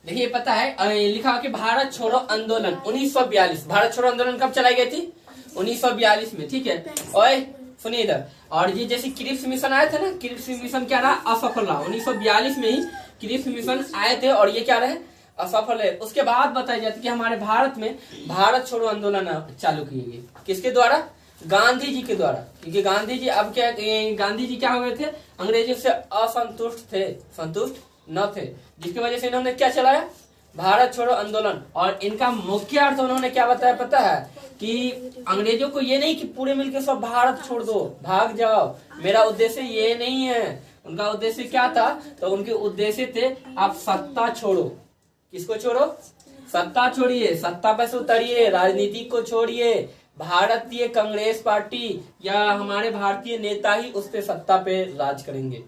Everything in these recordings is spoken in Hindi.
देखिए पता है लिखा हो कि भारत छोड़ो आंदोलन 1942। भारत छोड़ो आंदोलन कब चलाई गई थी? 1942 में, ठीक है। ओए सुनिए इधर। और ये जैसे क्रिप्स मिशन आए थे ना, क्रिप्स मिशन क्या रहा? असफल रहा। 1942 में ही क्रिप्स मिशन आए थे और ये क्या रहे? असफल है। उसके बाद बताई जाती कि हमारे भारत में भारत छोड़ो आंदोलन चालू किए गए। किसके द्वारा? गांधी जी के द्वारा। क्योंकि गांधी जी अब क्या, गांधी जी क्या हो गए थे? अंग्रेजों से असंतुष्ट थे, संतुष्ट न थे, जिसकी वजह से इन्होंने क्या चलाया? भारत छोड़ो आंदोलन। और इनका मुख्य अर्थ उन्होंने क्या बताया पता है? कि अंग्रेजों को ये नहीं कि पूरे मिलकर सब भारत छोड़ दो, भाग जाओ, मेरा उद्देश्य ये नहीं है। उनका उद्देश्य क्या था? तो उनके उद्देश्य थे आप सत्ता छोड़ो। किसको छोड़ो? सत्ता छोड़िए, सत्ता पर से उतरिए, राजनीति को छोड़िए। भारतीय कांग्रेस पार्टी या हमारे भारतीय नेता ही उस पे सत्ता पे राज करेंगे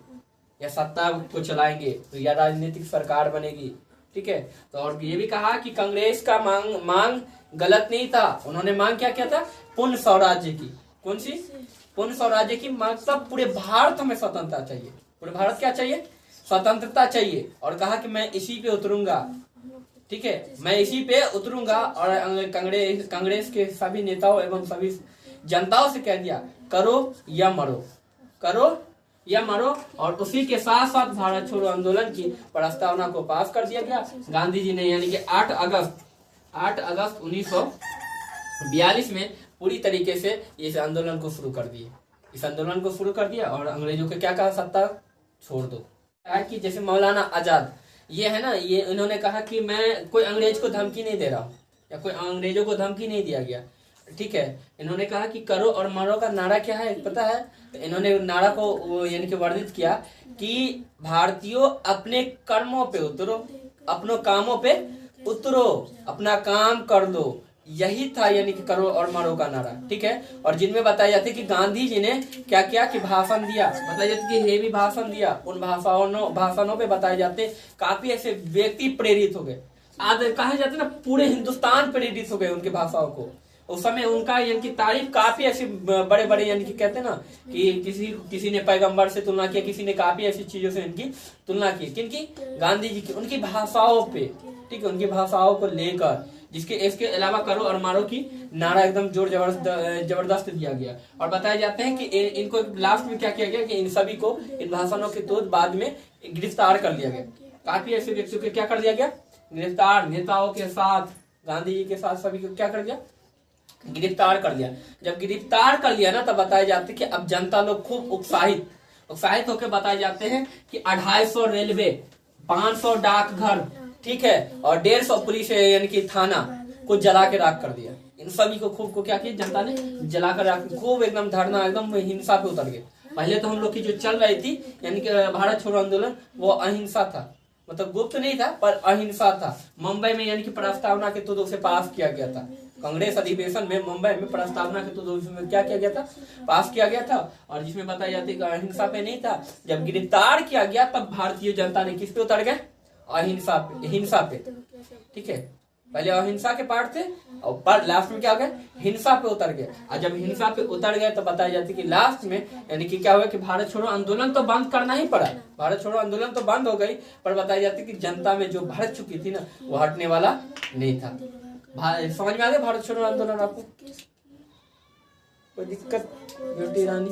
या सत्ता को चलाएंगे, तो या राजनीतिक सरकार बनेगी, ठीक है। तो और ये भी कहा कि कांग्रेस का मांग गलत नहीं था। उन्होंने मांग क्या किया था? पूर्ण स्वराज्य की। कौन सी? पूर्ण स्वराज्य की। मतलब पूरे भारत में स्वतंत्रता चाहिए। पूरे भारत क्या चाहिए? स्वतंत्रता चाहिए। और कहा कि मैं इसी पे उतरूंगा, ठीक है, मैं इसी पे उतरूंगा। और कांग्रेस के सभी नेताओं एवं सभी जनताओं से कह दिया, करो या मरो, करो या मरो। और उसी के साथ साथ भारत छोड़ो आंदोलन की प्रस्तावना को पास कर दिया गया गांधी जी ने। यानी कि 8 अगस्त 1942 में पूरी तरीके से इस आंदोलन को शुरू कर दिए। इस आंदोलन को शुरू कर दिया और अंग्रेजों को क्या कहा? सत्ता छोड़ दो। कि जैसे मौलाना आजाद ये है ना, ये इन्होंने कहा कि मैं कोई अंग्रेज को धमकी नहीं दे रहा हूँ या कोई अंग्रेजों को धमकी नहीं दिया गया, ठीक है। इन्होंने कहा कि करो और मरो का नारा क्या है पता है? तो इन्होंने नारा को यानी कि वर्णित किया कि भारतीयों अपने कर्मों पे उतरो, अपनों कामों पे उतरो, अपना काम कर दो। यही था यानी कि करो और मरो का नारा, ठीक है। और जिनमें बताया जाता है कि गांधी जी ने क्या किया कि भाषण दिया, बताया जाता है कि हेवी भाषण दिया। उन भाषणों पे बताए जाते काफी ऐसे व्यक्ति प्रेरित हो गए। आज कहा जाता है ना, पूरे हिंदुस्तान प्रेरित हो गए उनके भाषाओं को। उस समय उनका यानी कि तारीफ काफी ऐसी बड़े बड़े यानी कि कहते हैं ना कि किसी ने पैगंबर से तुलना किया, किसी ने काफी ऐसी चीजों से इनकी तुलना की। किनकी? गांधी जी की। उनकी भाषाओं पे, ठीक है, उनकी भाषाओं को लेकर। जिसके इसके अलावा करो और मारो की नारा एकदम जोर जबरदस्त दिया गया। और बताए जाते हैं कि इनको लास्ट में क्या किया गया कि इन सभी को, इन भाषणों के तुरंत बाद में गिरफ्तार कर लिया गया। काफी ऐसे व्यक्तियों को क्या कर दिया गया? गिरफ्तार। नेताओं के साथ, गांधी जी के साथ सभी को क्या कर दिया? गिरफ्तार कर लिया। जब गिरफ्तार कर लिया ना, तब बताए जाते कि अब जनता लोग खूब उत्साहित होकर बताए जाते हैं कि 250 रेलवे, 500 डाकघर, ठीक है, और 150 पुलिस यानी कि थाना को जला के राख कर दिया। इन सभी को खूब को क्या किया? जनता ने जला कर राख, खूब एकदम धरना, एकदम हिंसा पे उतर गए। पहले तो हम लोग की जो चल रही थी यानी कि भारत छोड़ो आंदोलन, वो अहिंसा था, मतलब गुप्त नहीं था पर अहिंसा था। मुंबई में यानी कि प्रस्तावना के तो से पास किया गया था। कांग्रेस अधिवेशन में मुंबई में प्रस्तावना के तो क्या किया गया था? पास किया गया था। और जिसमें बताया जाता है कि अहिंसा पे नहीं था। जब गिरफ्तार किया गया तब भारतीय जनता ने किस पे उतर गए? अहिंसा पे, हिंसा पे, ठीक है। पहले अहिंसा के पार्ट थे और पर लास्ट में क्या हो गए? हिंसा पे उतर गए। और जब हिंसा पे उतर गए तो बताया जाती कि लास्ट में यानी कि क्या हुआ कि भारत छोड़ो आंदोलन तो बंद करना ही पड़ा। भारत छोड़ो आंदोलन तो बंद हो गई, पर बताई जाती कि जनता में जो भड़क चुकी थी ना, वो हटने वाला नहीं था। समझ में आ गया भारत छोड़ो आंदोलन? आपको कोई दिक्कत बेटी रानी?